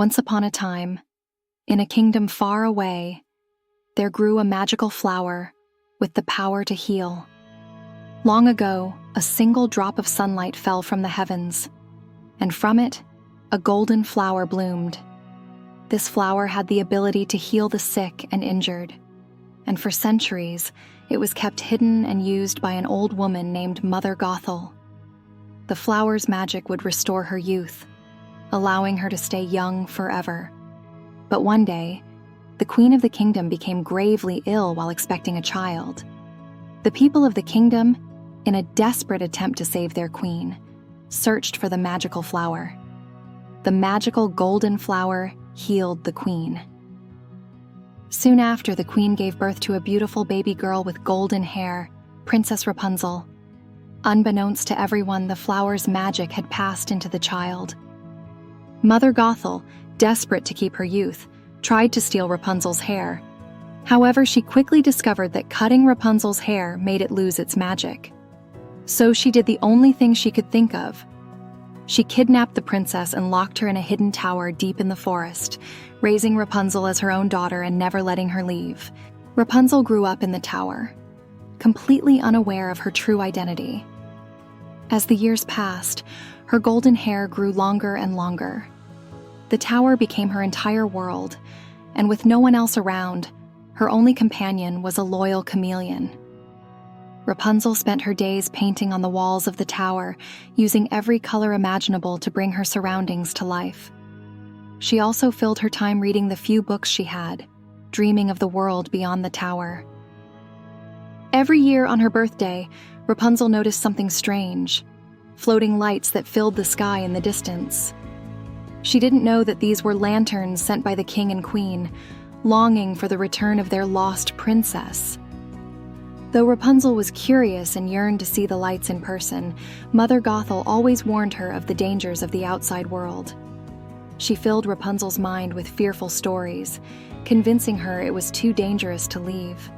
Once upon a time, in a kingdom far away, there grew a magical flower with the power to heal. Long ago, a single drop of sunlight fell from the heavens, and from it, a golden flower bloomed. This flower had the ability to heal the sick and injured, and for centuries, it was kept hidden and used by an old woman named Mother Gothel. The flower's magic would restore her youth, allowing her to stay young forever. But one day, the queen of the kingdom became gravely ill while expecting a child. The people of the kingdom, in a desperate attempt to save their queen, searched for the magical flower. The magical golden flower healed the queen. Soon after, the queen gave birth to a beautiful baby girl with golden hair, Princess Rapunzel. Unbeknownst to everyone, the flower's magic had passed into the child. Mother Gothel, desperate to keep her youth, tried to steal Rapunzel's hair. However, she quickly discovered that cutting Rapunzel's hair made it lose its magic. So she did the only thing she could think of. She kidnapped the princess and locked her in a hidden tower deep in the forest, raising Rapunzel as her own daughter and never letting her leave. Rapunzel grew up in the tower, completely unaware of her true identity. As the years passed, her golden hair grew longer and longer. The tower became her entire world, and with no one else around, her only companion was a loyal chameleon. Rapunzel spent her days painting on the walls of the tower, using every color imaginable to bring her surroundings to life. She also filled her time reading the few books she had, dreaming of the world beyond the tower. Every year on her birthday, Rapunzel noticed something strange, floating lights that filled the sky in the distance. She didn't know that these were lanterns sent by the king and queen, longing for the return of their lost princess. Though Rapunzel was curious and yearned to see the lights in person, Mother Gothel always warned her of the dangers of the outside world. She filled Rapunzel's mind with fearful stories, convincing her it was too dangerous to leave.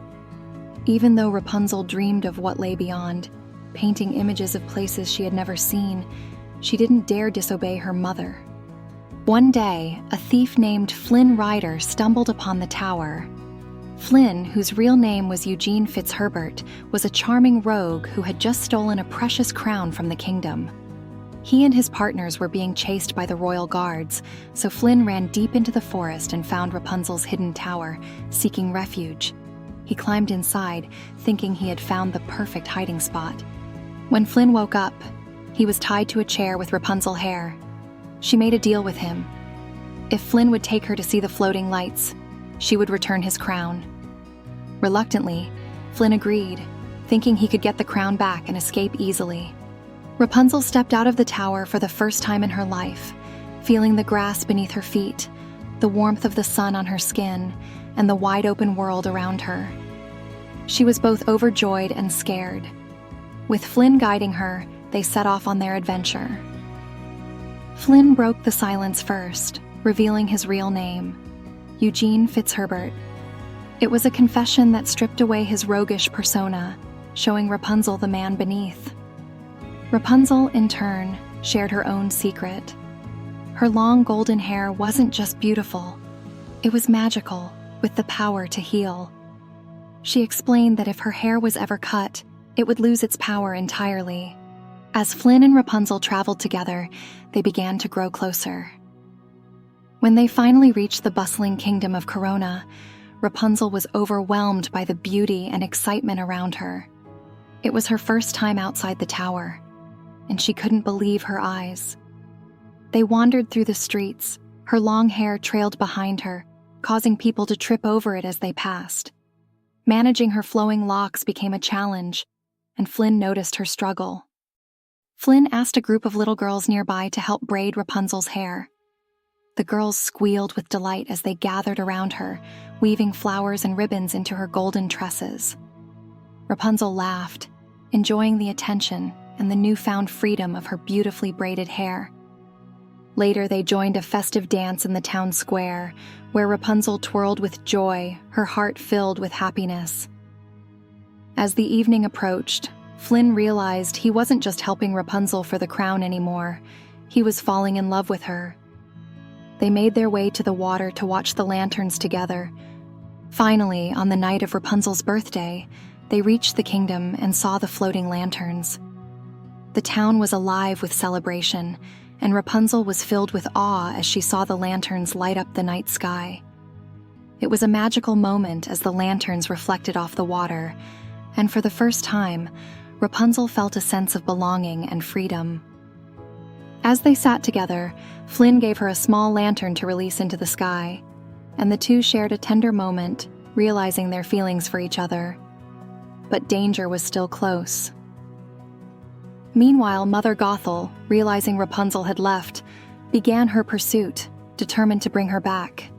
Even though Rapunzel dreamed of what lay beyond, painting images of places she had never seen, she didn't dare disobey her mother. One day, a thief named Flynn Rider stumbled upon the tower. Flynn, whose real name was Eugene Fitzherbert, was a charming rogue who had just stolen a precious crown from the kingdom. He and his partners were being chased by the royal guards, so Flynn ran deep into the forest and found Rapunzel's hidden tower, seeking refuge. He climbed inside, thinking he had found the perfect hiding spot. When Flynn woke up, he was tied to a chair with Rapunzel hair. She made a deal with him. If Flynn would take her to see the floating lights, she would return his crown. Reluctantly, Flynn agreed, thinking he could get the crown back and escape easily. Rapunzel stepped out of the tower for the first time in her life, feeling the grass beneath her feet, the warmth of the sun on her skin, and the wide-open world around her. She was both overjoyed and scared. With Flynn guiding her, they set off on their adventure. Flynn broke the silence first, revealing his real name, Eugene Fitzherbert. It was a confession that stripped away his roguish persona, showing Rapunzel the man beneath. Rapunzel, in turn, shared her own secret. Her long golden hair wasn't just beautiful, it was magical, with the power to heal. She explained that if her hair was ever cut, it would lose its power entirely. As Flynn and Rapunzel traveled together, they began to grow closer. When they finally reached the bustling kingdom of Corona, Rapunzel was overwhelmed by the beauty and excitement around her. It was her first time outside the tower, and she couldn't believe her eyes. They wandered through the streets, her long hair trailed behind her, causing people to trip over it as they passed. Managing her flowing locks became a challenge, and Flynn noticed her struggle. Flynn asked a group of little girls nearby to help braid Rapunzel's hair. The girls squealed with delight as they gathered around her, weaving flowers and ribbons into her golden tresses. Rapunzel laughed, enjoying the attention and the newfound freedom of her beautifully braided hair. Later, they joined a festive dance in the town square, where Rapunzel twirled with joy, her heart filled with happiness. As the evening approached, Flynn realized he wasn't just helping Rapunzel for the crown anymore, he was falling in love with her. they made their way to the water to watch the lanterns together. Finally, on the night of Rapunzel's birthday, they reached the kingdom and saw the floating lanterns. The town was alive with celebration, and Rapunzel was filled with awe as she saw the lanterns light up the night sky. It was a magical moment as the lanterns reflected off the water, and for the first time, Rapunzel felt a sense of belonging and freedom. As they sat together, Flynn gave her a small lantern to release into the sky, and the two shared a tender moment, realizing their feelings for each other. But danger was still close. Meanwhile, Mother Gothel, realizing Rapunzel had left, began her pursuit, determined to bring her back.